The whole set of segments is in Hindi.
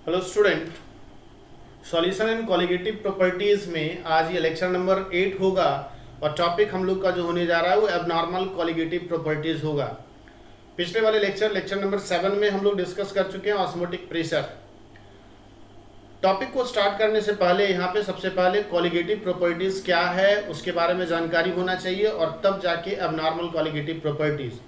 Hello student, solution and colligative properties में आज ये लेक्चर नंबर 8 होगा और टॉपिक हम लोग का जो होने जा रहा है वो एबनॉर्मल कॉलिगेटिव प्रॉपर्टीज होगा। पिछले वाले लेक्चर नंबर 7 में हम लोग डिस्कस कर चुके हैं ऑस्मोटिक प्रेशर। टॉपिक को स्टार्ट करने से पहले यहाँ पे सबसे पहले कॉलिगेटिव प्रॉपर्टीज क्या है उसके बारे में जानकारी होना चाहिए और तब जाके एबनॉर्मल कॉलिगेटिव प्रॉपर्टीज।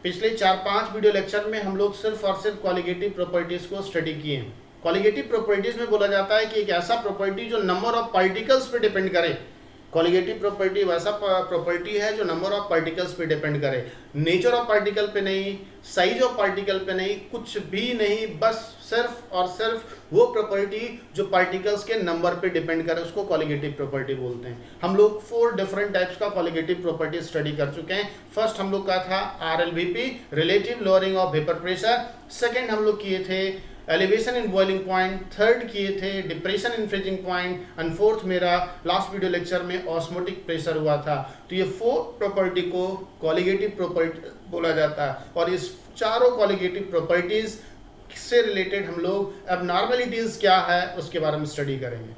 पिछले 4-5 वीडियो लेक्चर में हम लोग सिर्फ और सिर्फ कॉलिगेटिव प्रॉपर्टीज को स्टडी किए हैं। कॉलिगेटिव प्रॉपर्टीज में बोला जाता है कि एक ऐसा प्रॉपर्टी जो नंबर ऑफ पार्टिकल्स पे डिपेंड करे। कॉलिगेटिव प्रॉपर्टी वैसा प्रॉपर्टी है जो नंबर ऑफ पार्टिकल्स पे डिपेंड करे, नेचर ऑफ पार्टिकल पे नहीं, साइज ऑफ पार्टिकल पे नहीं, कुछ भी नहीं, बस सिर्फ और सिर्फ वो प्रॉपर्टी जो पार्टिकल्स के नंबर पे डिपेंड करे उसको कॉलिगेटिव प्रॉपर्टी बोलते हैं। हम लोग 4 डिफरेंट टाइप्स का कॉलिगेटिव प्रॉपर्टी स्टडी कर चुके हैं। फर्स्ट हम लोग का था RLVP, relative lowering of vapour pressure. Second हम लोग किए थे elevation in boiling point, third किए थे depression in freezing point and fourth मेरा लास्ट वीडियो लेक्चर में ऑस्मोटिक प्रेशर हुआ था। तो ये 4 प्रॉपर्टी को कॉलिगेटिव प्रॉपर्टी बोला जाता है और इस चारों कॉलिगेटिव प्रॉपर्टीज से रिलेटेड हम लोग एबनॉर्मलिटीज क्या है उसके बारे में स्टडी करेंगे।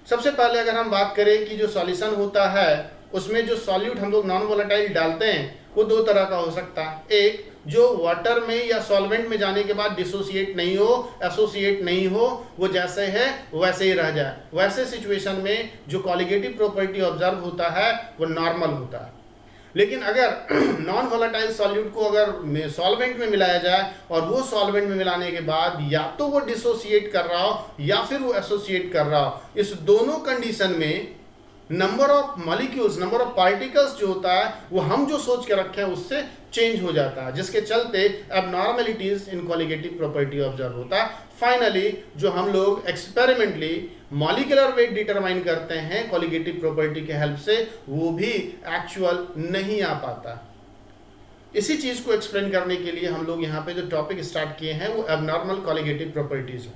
सबसे पहले अगर हम बात करें कि जो सॉल्यूशन होता है उसमें जो सॉल्यूट हम लोग नॉन वोलेटाइल डालते हैं वो 2 तरह का हो सकता है। एक जो वाटर में या सॉल्वेंट में जाने के बाद डिसोसिएट नहीं हो, एसोसिएट नहीं हो, वो जैसे है वैसे ही रह जाए। वैसे सिचुएशन में जो कॉलिगेटिव प्रॉपर्टी ऑब्जर्व होता है वो नॉर्मल होता है। लेकिन अगर नॉन वोलेटाइल सॉल्यूट को अगर सॉल्वेंट में मिलाया जाए और वो सॉल्वेंट में मिलाने के बाद या तो वो डिसोसिएट कर रहा हो या फिर वो एसोसिएट कर रहा हो, इस दोनों कंडीशन में number of molecules, number of particles जो होता है वो हम जो सोच के रखे हैं उससे चेंज हो जाता है, जिसके चलते एबनॉर्मलिटीज इन कॉलिगेटिव प्रॉपर्टी ऑब्जर्व होता है। फाइनली जो हम लोग एक्सपेरिमेंटली मॉलिक्यूलर वेट डिटरमाइन करते हैं कॉलिगेटिव प्रॉपर्टी के हेल्प से, वो भी एक्चुअल नहीं आ पाता। इसी चीज को एक्सप्लेन करने के लिए हम लोग यहाँ पे जो टॉपिक स्टार्ट किए हैं वो एबनॉर्मल कॉलिगेटिव प्रॉपर्टीज है।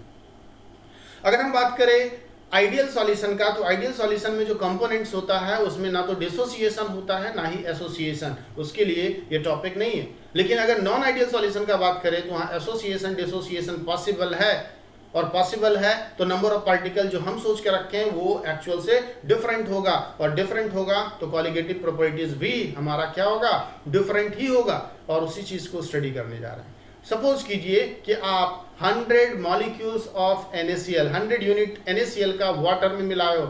अगर हम बात करें आइडियल सॉल्यूशन का, तो आइडियल सॉल्यूशन में जो कंपोनेंट्स होता है उसमें ना तो डिसोसिएशन होता है ना ही एसोसिएशन, उसके लिए ये टॉपिक नहीं है। लेकिन अगर नॉन आइडियल सॉल्यूशन का बात करें तो वहाँ एसोसिएशन डिसोसिएशन पॉसिबल है, और पॉसिबल है तो नंबर ऑफ पार्टिकल जो हम सोच के रखे हैं वो एक्चुअल से डिफरेंट होगा, और डिफरेंट होगा तो कॉलिगेटिव प्रॉपर्टीज भी हमारा क्या होगा, डिफरेंट ही होगा। और उसी चीज को स्टडी करने जा रहे हैं। सपोज कीजिए कि आप 100 molecules of NaCl, 100 unit NaCl का वाटर में मिलाए हो,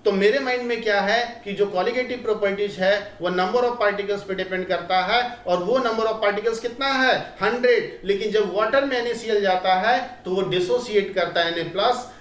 तो मेरे माइंड में क्या है कि जो कॉलिगेटिव प्रॉपर्टीज है वो नंबर ऑफ पार्टिकल्स पे डिपेंड करता है, और वो नंबर ऑफ पार्टिकल्स कितना है 100। लेकिन जब वाटर में NaCl जाता है तो वो डिसोसिएट करता है Na+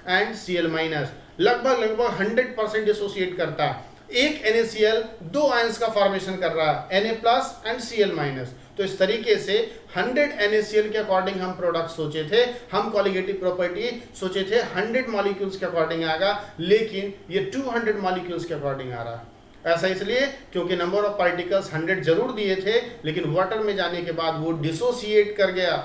एंड Cl-, लगभग 100% डिसोसिएट करता है। एक NaCl 2 आयंस का फॉर्मेशन कर रहा है, Na+ एंड Cl-। तो इस तरीके से 100 NaCl के अकॉर्डिंग हम प्रोडक्ट सोचे थे, हम कॉलिगेटिव प्रॉपर्टी सोचे थे 100 मॉलिक्यूल्स के अकॉर्डिंग आएगा, लेकिन ये 200 मॉलिक्यूल्स के अकॉर्डिंग आ रहा है। ऐसा इसलिए क्योंकि नंबर ऑफ पार्टिकल्स 100 जरूर दिए थे, लेकिन वाटर में जाने के बाद वो डिसोसिएट कर गया।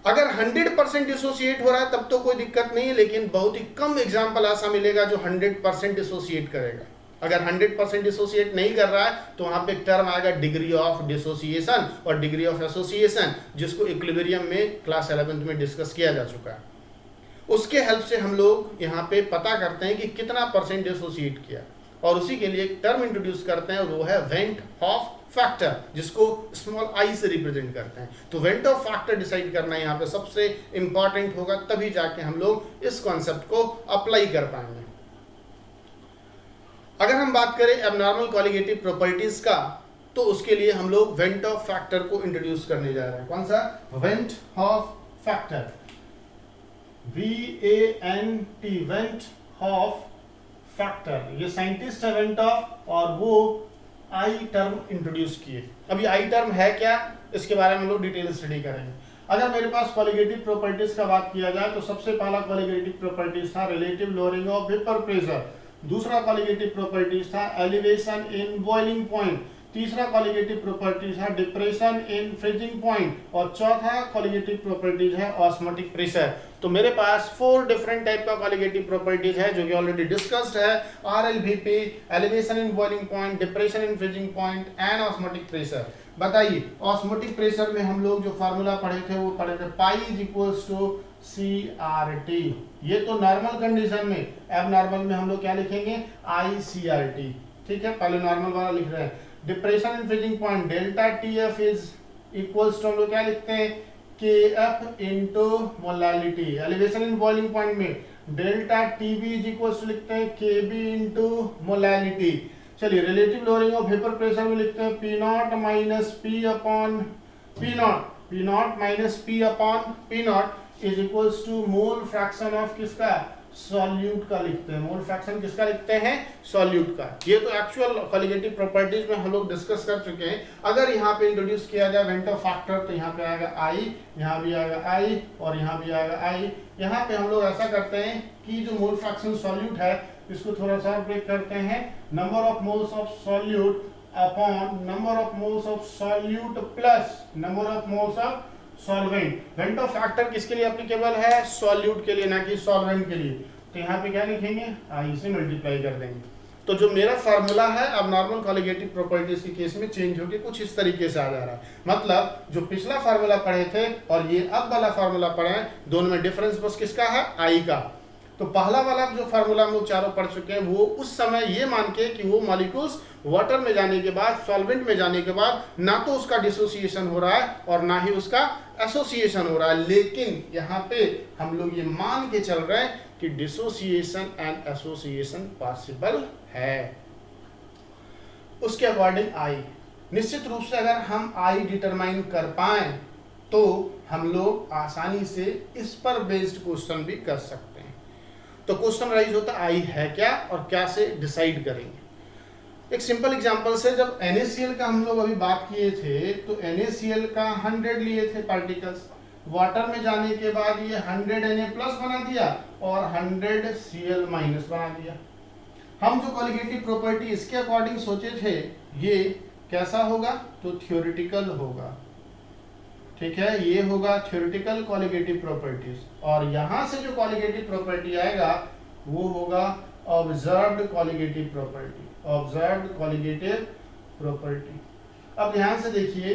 अगर 100% डिसोसिएट हो रहा है तब तो कोई दिक्कत नहीं है, लेकिन बहुत ही कम एग्जाम्पल ऐसा मिलेगा जो 100% डिसोसिएट करेगा। अगर 100% डिसोसिएट नहीं कर रहा है तो वहां पे एक टर्म आएगा डिग्री ऑफ डिसोसिएशन और डिग्री ऑफ एसोसिएशन, जिसको इक्विलिब्रियम में क्लास 11th में डिस्कस किया जा चुका है। उसके हेल्प से हम लोग यहाँ पे पता करते हैं कि कितना परसेंट डिसोसिएट किया, और उसी के लिए एक टर्म इंट्रोड्यूस करते हैं, वो है वेंट हॉफ फैक्टर, जिसको स्मॉल आई से रिप्रेजेंट करते हैं। तो वेंट ऑफ फैक्टर डिसाइड करना यहाँ पे सबसे इंपॉर्टेंट होगा, तभी जाके हम लोग इस कॉन्सेप्ट को अप्लाई कर पाएंगे। अगर हम बात करें एबनॉर्मल कॉलिगेटिव प्रॉपर्टीज का, तो उसके लिए हम लोग वेंट ऑफ फैक्टर को इंट्रोड्यूस करने जा रहे हैं। कौन सा? Went Hoff factor, VANT, went Hoff factor. ये साइंटिस्ट है वेंट ऑफ, और वो आई टर्म इंट्रोड्यूस किए। अब ये आई टर्म है क्या, इसके बारे में हम लोग डिटेल स्टडी करेंगे। अगर मेरे पास कॉलिगेटिव प्रॉपर्टीज का बात किया जाए तो सबसे पहला कॉलिगेटिव प्रॉपर्टीज था relative lowering of vapour pressure, दूसरा कॉलिगेटिव प्रॉपर्टीज था एलिवेशन इन बॉइलिंग पॉइंट, तीसरा कॉलिगेटिव प्रॉपर्टीज है डिप्रेशन इन फ्रीजिंग पॉइंट, और चौथा कॉलिगेटिव प्रॉपर्टीज है ऑस्मोटिक प्रेशर। तो मेरे पास 4 डिफरेंट टाइप का कॉलिगेटिव प्रॉपर्टीज है जो कि ऑलरेडी डिस्कस्ड है, RLVP, elevation in boiling point, depression in freezing point and osmotic pressure. बताइए ऑस्मोटिक प्रेशर में हम लोग जो फार्मूला पढ़े थे वो पढ़े थे pi is equals to CRT। ये तो नॉर्मल कंडीशन में, अब नॉर्मल में हम लोग क्या लिखेंगे ICRT। ठीक है, पहले नॉर्मल वाला लिख रहे हैं। Depression in freezing point delta TF is equals to हम लोग क्या लिखते हैं KF into molality. Elevation in boiling point में delta TB is equals to लिखते हैं KB इंटू मोलालिटी। चलिए relative lowering of vapour pressure में लिखते हैं P0 minus P upon P0, P0 minus P upon P0 is equals to mole fraction of किसका सॉल्यूट का लिखते हैं। मोल फ्रैक्शन किसका लिखते हैं सॉल्यूट का। ये तो एक्चुअल कॉलिगेटिव प्रॉपर्टीज में हम लोग डिस्कस कर चुके हैं। अगर यहाँ पे इंट्रोड्यूस किया जाए वेंटर फैक्टर तो यहाँ पे आएगा I, यहाँ भी आएगा I और यहाँ भी आएगा I। यहाँ पे हम लोग ऐसा करते हैं कि जो मोल फ्रैक्शन सॉल्यूट है इसको थोड़ा सा ब्रेक करते हैं, number of moles of solute upon number of moles of solute plus number of moles of solvent. वेंटर फैक्टर किसके लिए एप्लीकेबल है सॉल्यूट के लिए, ना कि सॉल्वेंट के लिए। तो यहाँ पे क्या लिखेंगे I से मल्टीप्लाई कर देंगे। तो जो मेरा फार्मूला है अब नॉर्मल कॉलिगेटिव प्रॉपर्टीज के केस में चेंज होकर कुछ इस तरीके से आ जा रहा है। मतलब जो पिछला फार्मूला पढ़े थे और ये अब वाला फार्मूला पढ़े हैं, दोनों में डिफरेंस बस किसका है I का। तो पहला वाला जो फार्मूला हम लोग चारों पढ़ चुके हैं वो उस समय ये मान के कि वो मॉलिक्यूल्स वाटर में जाने के बाद सॉल्वेंट में जाने के बाद ना तो उसका डिसोसिएशन हो रहा है और ना ही उसका एसोसिएशन हो रहा है, लेकिन यहाँ पे हम लोग ये मान के चल रहे हैं कि डिसोसिएशन एंड एसोसिएशन पॉसिबल है। उसके अकॉर्डिंग I निश्चित रूप से अगर हम I डिटरमाइन कर पाए तो हम लोग आसानी से इस पर बेस्ड क्वेश्चन भी कर सकते हैं। तो क्वेश्चन राइज होता है I है क्या और क्या से डिसाइड करेंगे। एक सिंपल एग्जांपल से जब NaCl का हम लोग अभी बात किए थे तो NaCl का 100 लिए थे पार्टिकल्स, वाटर में जाने के बाद ये 100 Na प्लस बना दिया और 100 Cl माइनस बना दिया। हम जो कॉलिगेटिव प्रॉपर्टी इसके अकॉर्डिंग सोचे थे ये कैसा होगा तो थ्योरेटिकल होगा। ठीक है, ये होगा थ्योरेटिकल कॉलिगेटिव प्रॉपर्टीज और यहां से जो कॉलिगेटिव प्रॉपर्टी आएगा वो होगा observed colligative property. Observed colligative property. अब ध्यान से देखिए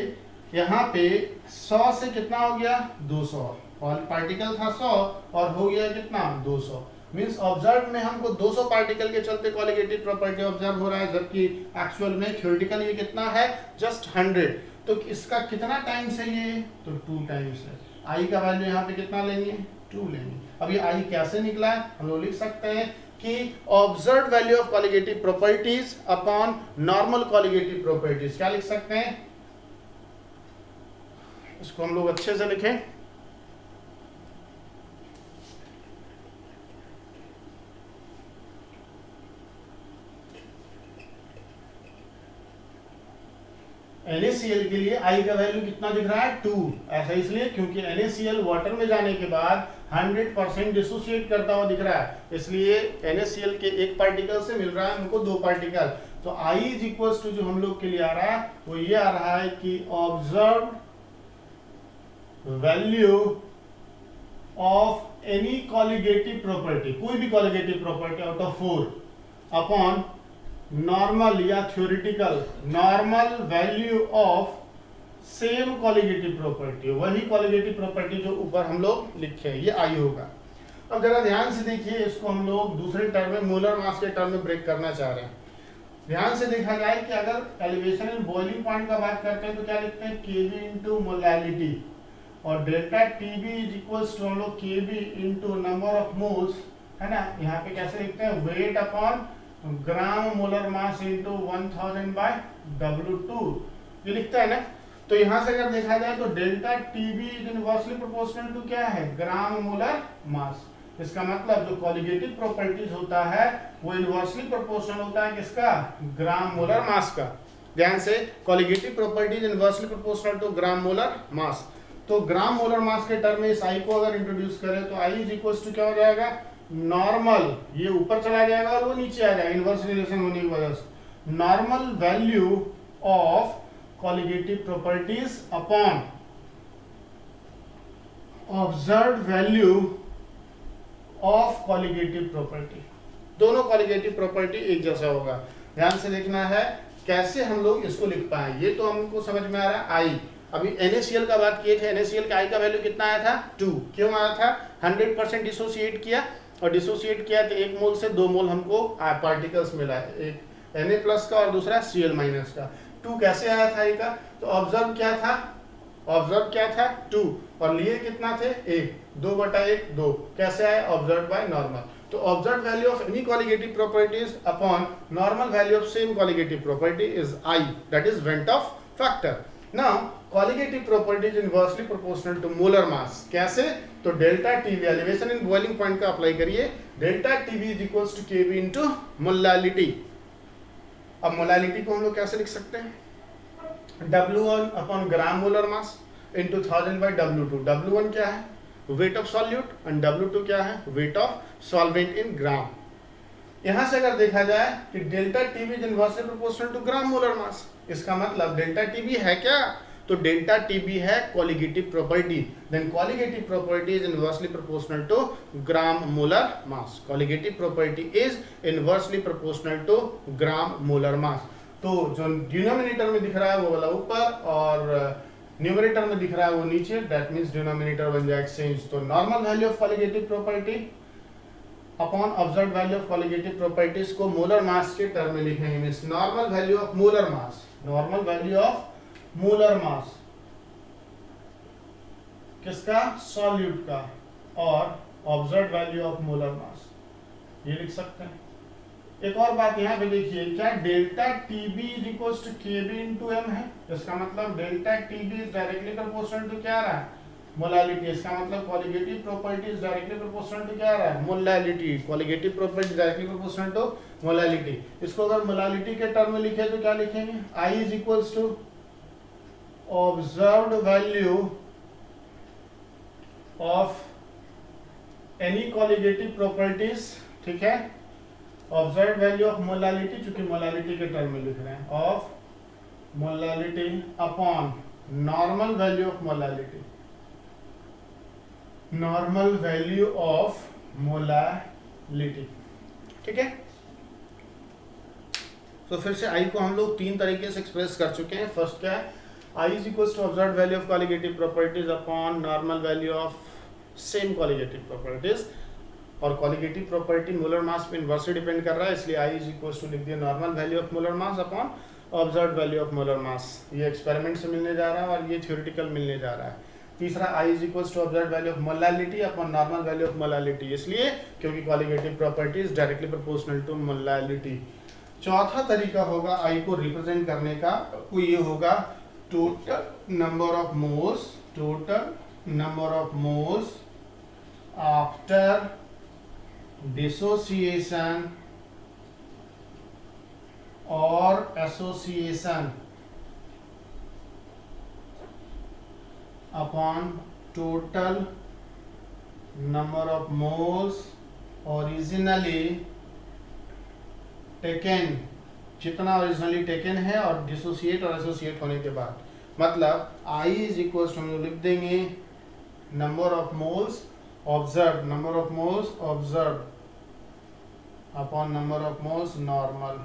यहाँ पे 100 से कितना हो गया 200, पार्टिकल था 100 और हो गया कितना 200। मींस ऑब्जर्व में हमको 200 पार्टिकल के चलते कॉलिगेटिव प्रॉपर्टी ऑब्जर्व हो रहा है, जबकि एक्चुअल में थ्योरेटिकल ये कितना है जस्ट 100। तो इसका कितना टाइम्स है ये तो 2 टाइम्स है। I का वैल्यू यहाँ पे कितना लेंगे 2 लेंगे। अब ये I कैसे निकला है हम लोग लिख सकते हैं कि observed value of colligative properties upon normal colligative properties. क्या लिख सकते हैं इसको हम लोग अच्छे से लिखें। NaCl के लिए I का वैल्यू कितना दिख रहा है 2। ऐसा इसलिए क्योंकि NaCl वाटर में जाने के बाद 100% डिसोसिएट करता हुआ दिख रहा है, इसलिए NaCl के एक पार्टिकल से मिल रहा है हमको 2 पार्टिकल। तो I इज इक्वल्स टू जो हम लोग के लिए आ रहा है वो ये आ रहा है कि observed value of any colligative property, कोई भी colligative property out of 4 upon normal या theoretical normal value of same colligative property. वही कॉलिगेटिव प्रॉपर्टी जो ऊपर हम लोग लिखे हैं ये I होगा। अब जरा ध्यान से देखिए, इसको हम लोग दूसरे टर्म में मोलर मास के टर्म में ब्रेक करना चाह रहे हैं। ध्यान से देखा जाए कि अगर एलिवेशन इन बॉइलिंग पॉइंट का बात करते हैं तो क्या लिखते हैं Kb इंटू मोलैलिटी और delta TB is equals to हम लोग Kb into number of moles, है ना। यहाँ पे कैसे लिखते हैं weight upon gram molar mass into 1000 by W2 ये लिखता है ना। तो यहाँ से अगर देखा जाए तो delta TB is inversely proportional to क्या है ग्राम मोलर मास। इसका मतलब जो कॉलिगेटिव प्रॉपर्टीज होता है वो इनवर्सली प्रोपोर्शनल होता है किसका ग्राम मोलर मास का। ध्यान से colligative properties inversely proportional to gram molar mass. तो ग्राम मोलर मास के टर्म में इस I को अगर इंट्रोड्यूस करें तो I इज इक्वल्स टू क्या हो जाएगा नॉर्मल, ये ऊपर चला जाएगा और वो नीचे आ जाएगा इनवर्स रिलेशन होने की वजह से। Normal value of colligative properties upon observed value of colligative property. दोनों कॉलिगेटिव प्रॉपर्टी एक जैसा होगा। ध्यान से देखना है कैसे हम लोग इसको लिख पाए, ये तो हमको समझ में आ रहा है। आई अभी NaCl का बात किए थे, NaCl का आई का वैल्यू कितना आया था 2, क्यों आया था 100% डिसोसिएट किया, और डिसोसिएट किया तो 1 मोल से 2 मोल हमको पार्टिकल्स मिला है, एक Na+ का और दूसरा Cl- का। 2 कैसे आया था आई का, तो ऑब्जर्व क्या था 2, और लिए कितना थे 1, 2/1 2, कैसे आया ऑब्जर्व बाय नॉर्मल। तो observe value of any colligative properties upon normal value of same colligative property is i, that is van't Hoff factor. Now colligative property is inversely proportional to molar mass, कैसे, तो delta TB elevation in boiling point का अप्लाई करिए, delta TB is equals to KB into molality. अब मोलालिटी को हम लोग कैसे लिख सकते हैं, W1 upon gram molar mass into 1000 by W2। W1 क्या है, weight of solute, and W2 क्या है, weight of solvent in gram. यहां से अगर देखा जाए कि delta TB is inversely proportional to gram molar mass, इसका मतलब डेल्टा टीवी है क्या, तो डेल्टा टीवी है colligative property, then colligative property is inversely proportional to gram molar mass, colligative property is inversely proportional to gram molar mass. तो जो डिनोमिनेटर में दिख रहा है वो वाला ऊपर और न्यूमरेटर में दिख रहा है वो नीचे, दैट मींस डिनोमिनेटर बन जाए एक्सचेंज। तो normal value of colligative property upon observe value of colligative properties को मोलर मास के टर्म में लिखेंगे, means normal value of molar mass, normal value of molar मास किसका, सॉल्यूट का, और ऑब्जर्व वैल्यू ऑफ मोलर मास, ये लिख सकते हैं। एक और बात यहाँ पे देखिए, क्या delta TB is equals to KB into m है, इसका मतलब delta TB is directly proportional to क्या आ रहा है, मोलालिटी, इसका मतलब colligative property is directly proportional to क्या आ रहा है, molality, colligative property directly proportional to molality. इसको अगर मोलालिटी के टर्म में लिखे तो क्या लिखेंगे, I is equals to observed value of any colligative properties, ठीक है, ऑब्जर्व वैल्यू ऑफ मोलालिटी, चूंकि मोलालिटी के टर्म में लिख रहे हैं, of molality upon normal value of molality, normal value of molality, ठीक है। तो फिर से आई को हम लोग 3 तरीके से एक्सप्रेस कर चुके हैं। फर्स्ट क्या है, I is equals to observe value of colligative properties upon normal value of same colligative properties, और कॉलिगेटिव प्रॉपर्टी मोलर मास पे इनवर्सली डिपेंड कर रहा है, इसलिए आई इज इक्वल्स टू लिख दिया normal value of molar mass upon observed value of molar मास। ये एक्सपेरिमेंट से मिलने जा रहा है और ये थ्योरेटिकल मिलने जा रहा है। तीसरा, I is equals to observed value of molality upon normal value of molality, इसलिए क्योंकि colligative property is directly proportional to molality. चौथा तरीका होगा आई को रिप्रेजेंट करने का, वो ये होगा total number of moles, total number of moles after dissociation और association upon total number of moles originally taken, जितना ओरिजिनली टेकन है और डिसोसिएट और एसोसिएट होने के बाद, मतलब आई इज इक्वल टू हम लोग लिख देंगे number of moles observe, number of moles observe upon number of moles normal.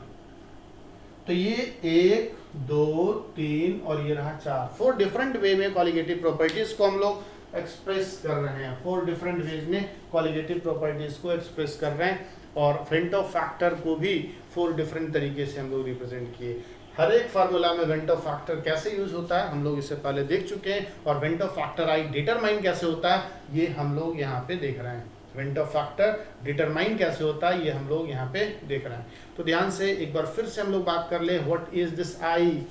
तो ये 1 2 3 और ये रहा 4, 4 डिफरेंट वे में कॉलिगेटिव प्रॉपर्टीज को हम लोग एक्सप्रेस कर रहे हैं, 4 डिफरेंट वेज में कॉलिगेटिव प्रॉपर्टीज को एक्सप्रेस कर रहे हैं, और वेंट ऑफ फैक्टर को भी 4 डिफरेंट तरीके से हम लोग रिप्रेजेंट किए। हर एक फार्मूला में वेंट ऑफ फैक्टर कैसे यूज होता है हम लोग इससे पहले देख चुके हैं, और went Hoff factor I determine कैसे होता है ये हम लोग यहाँ पे देख रहे हैं। वेंट ऑफ फैक्टर डिटरमाइन कैसे होता है ये हम लोग यहाँ पे देख रहे हैं। तो ध्यान से एक बार फिर से हम लोग बात कर ले, व्हाट इज दिस आई।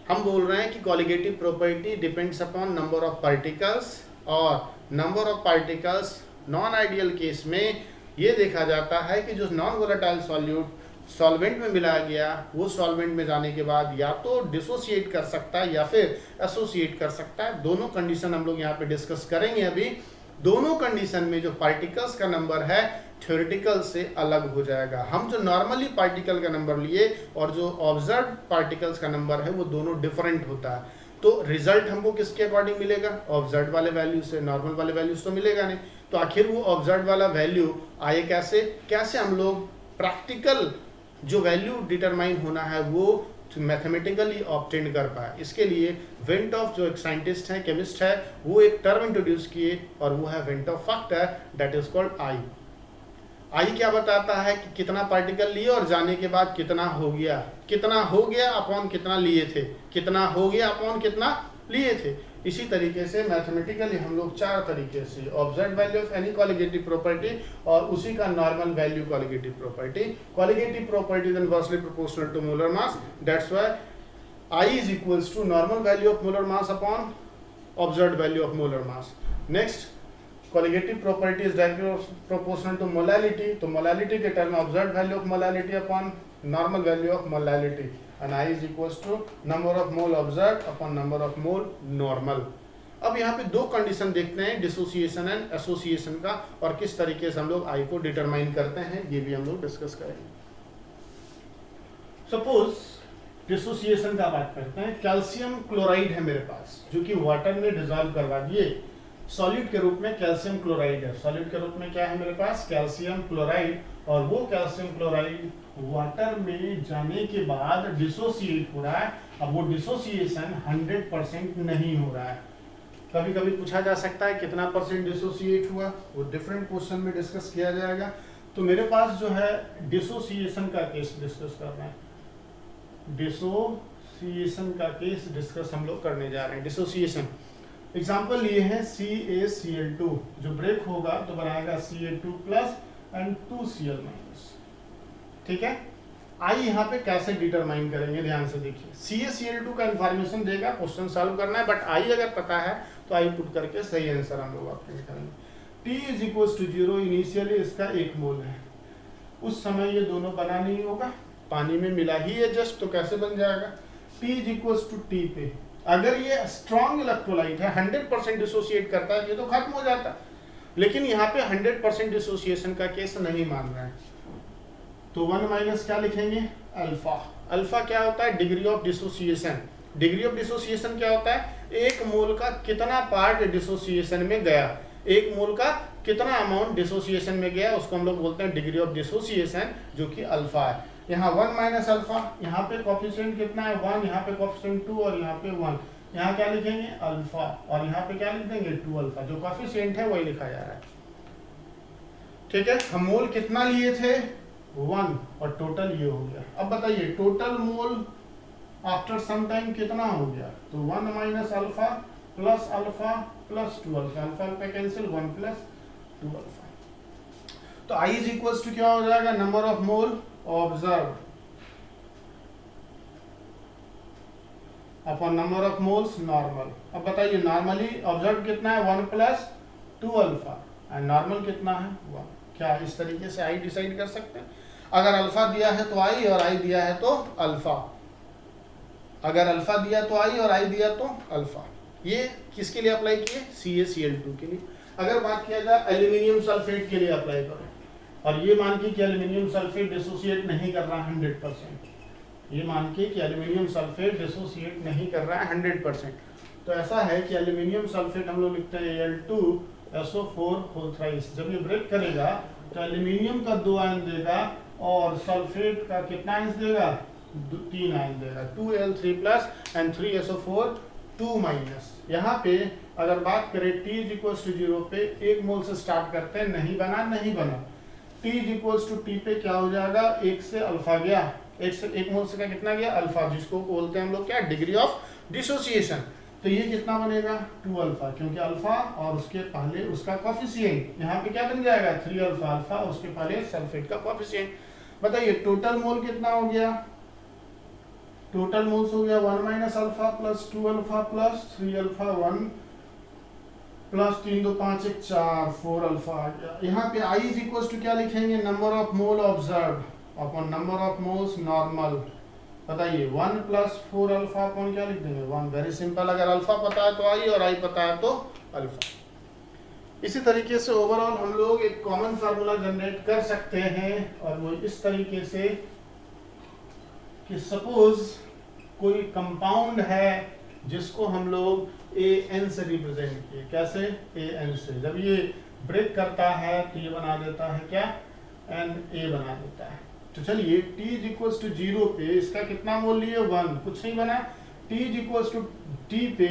हम बोल रहे हैं कि colligative property depends upon number of particles, और number of particles non ideal case में ये देखा जाता है कि जो नॉन वोलेटाइल सॉल्यूट सॉल्वेंट में मिलाया गया वो सॉल्वेंट में जाने के बाद या तो डिसोसिएट कर सकता है या फिर एसोसिएट कर सकता है। दोनों कंडीशन हम लोग यहाँ पे डिस्कस करेंगे अभी। दोनों कंडीशन में जो पार्टिकल्स का नंबर है थ्योरेटिकल से अलग हो जाएगा। हम जो नॉर्मली पार्टिकल का नंबर लिए और जो ऑब्जर्व पार्टिकल्स का नंबर है वो दोनों डिफरेंट होता है। तो रिजल्ट हमको किसके अकॉर्डिंग मिलेगा, ऑब्जर्व वाले वैल्यू से, नॉर्मल वाले वैल्यू से तो मिलेगा नहीं। तो आखिर वो ऑब्जर्व वाला वैल्यू आए कैसे, कैसे हम लोग प्रैक्टिकल जो वैल्यू डिटरमाइन होना है वो मैथमेटिकली ऑब्टेन कर पाए। इसके लिए वेंटॉफ जो एक साइंटिस्ट है, केमिस्ट है, वो एक टर्म इंट्रोड्यूस किए और वो है van't Hoff factor, that is called i. I क्या बताता है कि कितना पार्टिकल लिए और जाने के बाद कितना हो गया, कितना हो गया अपॉन कितना लिए थे, कितना हो गया अपॉन कितना लिए थे। इसी तरीके से मैथमेटिकली हम लोग चार तरीके से observe value of any colligative property और उसी का normal value colligative property. Colligative property is inversely proportional to molar mass, that's why i is equals to normal value of molar mass upon observed value of molar mass. Next, colligative property is directly proportional to molality, तो मोलैलिटी के term observed value of molality upon normal value of molality, and I is equals to number of mole observed upon number of mole normal। अब यहाँ पे दो कंडीशन देखते हैं, डिसोसिएशन एंड एसोसिएशन का, और किस तरीके से हम लोग आई को डिटरमाइन करते हैं ये भी हम लोग डिस्कस करेंगे। सपोज डिसोसिएशन का बात करते हैं, कैल्शियम क्लोराइड है मेरे पास जो कि वाटर में डिजॉल्व करवा दिए, सॉलिड के रूप में कैल्शियम क्लोराइड है। सॉलिड के रूप में क्या है मेरे पास, कैल्शियम क्लोराइड, और वो कैल्शियम क्लोराइड वाटर में जाने के बाद डिसोसिएट हो रहा है। अब वो डिसोसिएशन 100% नहीं हो रहा है। कभी कभी पूछा जा सकता है कितना परसेंट डिसोसिएट हुआ, वो डिफरेंट क्वेश्चन में डिस्कस किया जाएगा। तो मेरे पास जो है डिसोसिएशन का केस डिस्कस कर रहे हैं, डिसोसिएशन का केस डिस्कस हम लोग करने जा रहे हैं। डिसोसिएशन एग्जाम्पल ये है CaCl2, जो ब्रेक होगा तो बनाएगा Ca2 plus and 2Cl minus. ठीक है, आई यहाँ पे कैसे डिटरमाइन करेंगे, ध्यान से देखिए। CaCl2 का इंफॉर्मेशन देगा, क्वेश्चन सॉल्व करना है, बट आई अगर पता है तो आई पुट करके सही आंसर हम लोग आपके निकालेंगे। T is equal to 0, initially इसका 1 मोल है, उस समय ये दोनों बना नहीं होगा, पानी में मिला ही है जस्ट, तो कैसे बन जाएगा, T is equal to T पे। अगर ये स्ट्रॉन्ग इलेक्ट्रोलाइट है, 100% डिसोसिएट करता है, ये तो खत्म हो जाता है, लेकिन यहाँ पे 100% डिसोसिएशन का केस नहीं मान रहा है, तो 1 माइनस क्या लिखेंगे, अल्फा। अल्फा क्या होता है, degree of dissociation. Degree of dissociation क्या होता है, एक मोल का कितना पार्ट डिसोसिएशन में गया, एक मोल का कितना अमाउंट डिसोसिएशन में गया, उसको हम लोग बोलते हैं डिग्री ऑफ डिसोसिएशन, जो कि अल्फा है। यहाँ 1 माइनस अल्फा, यहाँ पे कोफिशिएंट कितना है 1, यहाँ पे कोफिशिएंट 2 और यहाँ पे 1, यहाँ क्या लिखेंगे अल्फा, और यहाँ पे क्या लिख देंगे 2 अल्फा, जो कोफिशिएंट है वही लिखा जा रहा है। ठीक है, हम मोल कितना लिए थे 1, और टोटल ये हो गया। अब बताइए total mole after some time कितना हो गया, तो 1 minus alpha plus 2 alpha, alpha पे कैंसिल, 1 प्लस 2 अल्फा। तो आई इज इक्वल टू क्या हो जाएगा, number of mole observe upon number of moles normal. अब बताइए नॉर्मली ऑब्जर्व कितना है 1 प्लस 2 अल्फा, एंड नॉर्मल कितना है 1। क्या इस तरीके से आई डिसाइड कर सकते हैं, अगर अल्फा दिया है तो आई, और आई दिया है तो अल्फा, अगर अल्फा दिया तो आई और आई दिया तो अल्फा। ये किसके लिए अप्लाई किए, CaCl2 के लिए। अगर बात किया जाए एल्यूमिनियम सल्फेट के लिए अप्लाई करो, और ये मान के कि एल्यूमिनियम सल्फेट डिसोसिएट नहीं कर रहा 100%, ये मान के कि एल्यूमिनियम सल्फेट डिसोसिएट नहीं कर रहा है 100%, तो ऐसा है कि एल्यूमिनियम सल्फेट हम लोग लिखते हैं Al2SO4 होल थ्राइस। जब ये ब्रेक करेगा तो एल्यूमिनियम का 2 आयन देगा और सल्फेट का कितना आयन देगा, 3 आयन देगा, 2Al3 plus and 3SO4 2 minus. यहाँ पे अगर बात करें T इज इक्वल टू 0 पे 1 मोल से स्टार्ट करते हैं, नहीं बना, T is equal to T पे क्या हो जाएगा, 1 से अल्फा गया, 1 मोल से का कितना गया अल्फा, जिसको बोलते हैं हम लोग क्या, डिग्री ऑफ डिसोसिएशन। तो ये कितना बनेगा 2 अल्फा, क्योंकि अल्फा और उसके पहले उसका कोफिशिएंट, यहाँ पे क्या बन जाएगा 3 अल्फा, अल्फा उसके पहले सल्फेट का कोफिशिएंट। बताइए टोटल मोल कितना हो गया, टोटल मोल्स हो गया 1 minus alpha plus 2 alpha plus 3 alpha, 1 plus 3 2 5 1 4 4 alpha आ गया। यहाँ पे आई इज इक्वल टू क्या लिखेंगे, number of mole observe upon number of moles normal. बताइए 1 प्लस 4 अल्फा अपॉन क्या लिख देंगे 1, वेरी सिंपल। अगर अल्फा पता है तो आई, और आई पता है तो अल्फा। इसी तरीके से ओवरऑल हम लोग एक कॉमन फार्मूला जनरेट कर सकते हैं, और वो इस तरीके से कि सपोज कोई कंपाउंड है जिसको हम लोग AN से रिप्रेजेंट किए, कैसे AN से, जब ये ब्रेक करता है तो ये बना देता है क्या Na बना देता है। तो चलिए t इज इक्वल टू 0 पे इसका कितना मूल्य है 1, कुछ नहीं बना। t is equal to t पे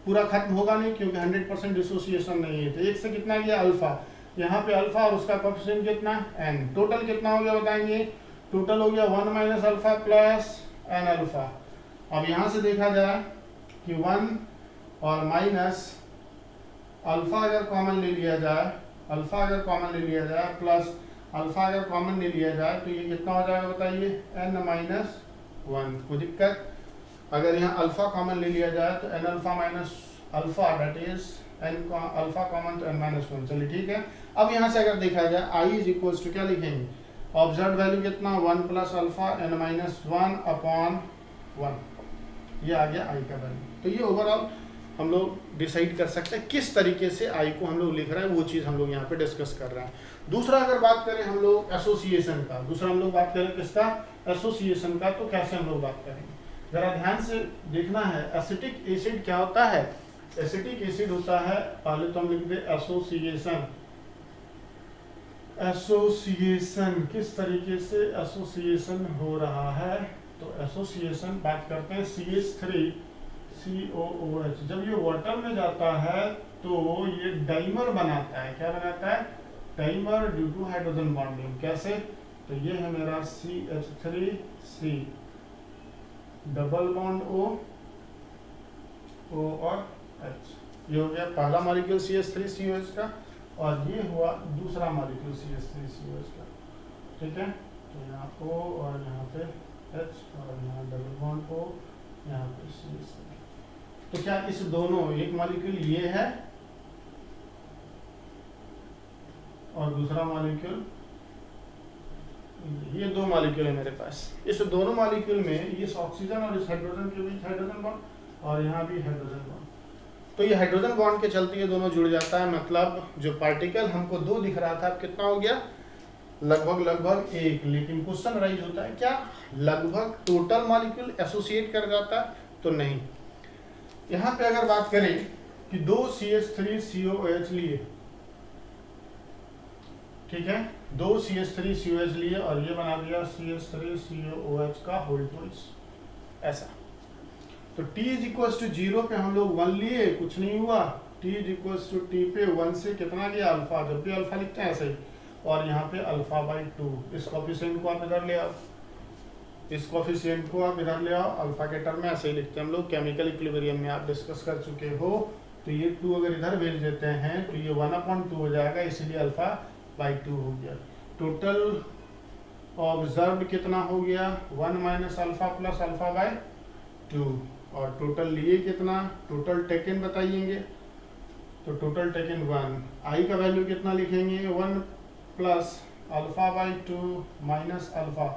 पूरा खत्म होगा नहीं क्योंकि 100% डिसोसिएशन नहीं है, तो एक से कितना गया अल्फा, यहाँ पे अल्फा और उसका कोएफिशिएंट कितना n, टोटल कितना हो गया बताएंगे, टोटल हो गया 1 minus alpha plus n alpha. अब यहाँ से देखा जाए कि 1 और माइनस अल्फा अगर कॉमन ले लिया जाए, अल्फा अगर कॉमन ले लिया जाए प्लस अल्फा अगर कॉमन ले लिया जाए तो ये कितना हो जाएगा बताइए n माइनस 1। कोई दिक्कत, अगर यहाँ अल्फा कॉमन ले लिया जाए तो n alpha minus alpha that is n alpha common तो n माइनस 1। चलिए ठीक है। अब यहाँ से अगर देखा जाए i इज इक्वल टू क्या लिखेंगे, ऑब्जर्व वैल्यू कितना 1 plus alpha n minus 1 upon 1, ये आ गया i का वैल्यू। तो ये ओवरऑल हम लोग डिसाइड कर सकते हैं किस तरीके से i को हम लोग लिख रहे हैं, वो चीज़ हम लोग यहाँ पे डिस्कस कर रहे हैं। दूसरा अगर बात करें हम लोग एसोसिएशन का, दूसरा हम लोग बात करें किसका, एसोसिएशन का, तो कैसे हम लोग बात करेंगे जरा ध्यान से देखना है। एसिटिक एसिड क्या होता है, एसिटिक एसिड होता है, पहले तो हम लिख दे एसोसिएशन। एसोसिएशन किस तरीके से एसोसिएशन हो रहा है, तो एसोसिएशन बात करते हैं CH3COOH, जब ये वाटर में जाता है तो ये डाइमर बनाता है, क्या बनाता है, dimer due to hydrogen bonding. कैसे, तो ये है मेरा CH3C डबल बॉन्ड O और H, ये हो गया पहला मॉलिक्यूल CH3COH का, और ये हुआ दूसरा मॉलिक्यूल CH3COH का। ठीक है, तो यहाँ O और यहाँ पे H और यहाँ डबल बॉन्ड O, यहाँ पे CH3। तो क्या इस दोनों, एक मॉलिक्यूल ये है और दूसरा मॉलिक्यूल ये, दो मॉलिक्यूल है मेरे पास, इस दोनों मॉलिक्यूल में इस ऑक्सीजन और इस हाइड्रोजन के बीच हाइड्रोजन बॉन्ड और यहाँ भी हाइड्रोजन बॉन्ड, तो ये हाइड्रोजन बॉन्ड के चलते ये दोनों जुड़ जाता है। मतलब जो पार्टिकल हमको 2 दिख रहा था कितना हो गया, लगभग 1, लेकिन क्वेश्चन राइज होता है क्या लगभग टोटल मॉलिक्यूल एसोसिएट कर जाता है, तो नहीं। यहाँ पे अगर बात करें कि 2 CH3COH लिए, ठीक है, 2 CH3COH लिए और ये बना दिया CH3COOH का होल ट्वाइस, ऐसा। तो T इज इक्वल टू 0 पे हम लोग 1 लिए, कुछ नहीं हुआ। T is equal to T पे 1 से कितना गया अल्फा, जब भी अल्फा लिखते हैं ऐसे ही, और यहाँ पे अल्फा बाई 2, इस कोफिशिएंट को आप इधर ले आओ, इस कोफिशिएंट को आप इधर ले आओ, अल्फा के टर्म में ऐसे ही लिखते हैं हम लोग, केमिकल इक्विलिब्रियम में आप डिस्कस कर चुके हो। तो ये 2 अगर इधर भेज देते हैं तो ये 1/2 हो जाएगा, इसीलिए अल्फा बाई 2 हो गया। टोटल ऑब्जर्व कितना हो गया 1 minus alpha plus alpha by 2, और टोटल लिए कितना, टोटल टेकन बताइएंगे, तो टोटल टेकन 1, आई का वैल्यू कितना लिखेंगे 1 plus alpha by 2 minus alpha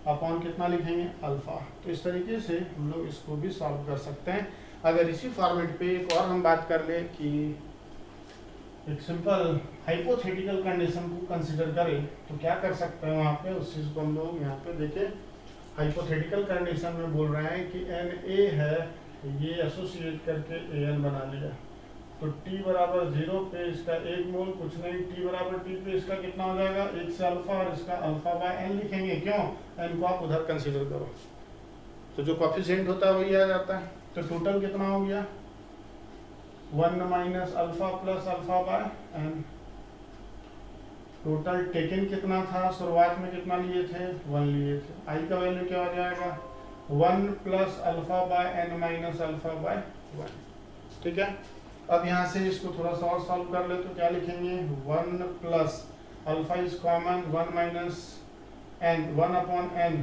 upon कितना लिखेंगे अल्फा। तो इस तरीके से हम लोग इसको भी सॉल्व कर सकते हैं। अगर इसी फॉर्मेट पे एक और हम बात कर ले कि एक सिंपल हाइपोथेटिकल कंडीशन को कंसीडर करें तो क्या कर सकते हैं वहाँ पे, उस चीज़ को हम लोग यहाँ पे देखें। हाइपोथेटिकल कंडीशन में बोल रहे हैं कि Na है, ये एसोसिएट करके An बना लिया, तो T बराबर 0 पे इसका 1 मोल, कुछ नहीं, T बराबर T पे इसका कितना हो जाएगा 1 से अल्फा, और इसका अल्फा बाय n लिखेंगे, क्यों, n को आप उधर कंसीडर करो, तो जो कोफिशिएंट होता है वही आ जाता है। तो टोटल कितना हो गया 1 minus alpha plus alpha by n। Total taken कितना था, शुरुआत में कितना लिए थे 1 लिए थे, आई का वैल्यू क्या हो जाएगा 1 plus alpha by n minus alpha by 1। ठीक है, अब यहाँ से इसको थोड़ा सा और सॉल्व कर ले तो क्या लिखेंगे 1 plus alpha is common 1 minus n, 1 upon n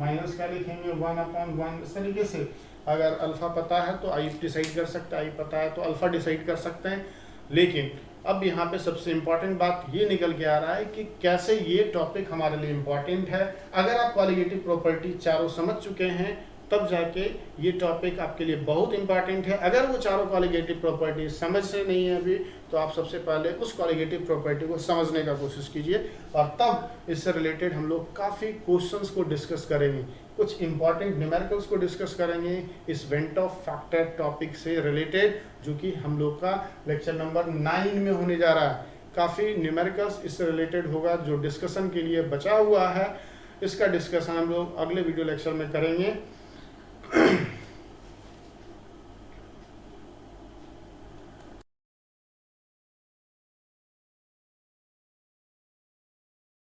minus क्या लिखेंगे 1 अपॉन 1। इस तरीके से अगर अल्फा पता है तो आई डिसाइड कर सकते हैं, आई पता है तो अल्फा डिसाइड कर सकते हैं। लेकिन अब यहाँ पे सबसे इम्पॉर्टेंट बात ये निकल के आ रहा है कि कैसे ये टॉपिक हमारे लिए इम्पॉर्टेंट है। अगर आप कॉलिगेटिव प्रॉपर्टी चारों समझ चुके हैं तब जाके ये टॉपिक आपके लिए बहुत इंपॉर्टेंट है। अगर वो चारों कॉलिगेटिव प्रॉपर्टी समझ से नहीं है अभी, तो आप सबसे पहले उस कॉलिगेटिव प्रॉपर्टी को समझने का कोशिश कीजिए, और तब इससे रिलेटेड हम लोग काफ़ी क्वेश्चंस को डिस्कस करेंगे, कुछ इंपॉर्टेंट न्यूमेरिकल्स को डिस्कस करेंगे इस वेंट ऑफ फैक्टर टॉपिक से रिलेटेड, जो कि हम लोग का लेक्चर नंबर 9 में होने जा रहा है। काफ़ी न्यूमेरिकल्स इससे रिलेटेड होगा जो डिस्कशन के लिए बचा हुआ है। इसका डिस्कशन हम लोग अगले वीडियो लेक्चर में करेंगे।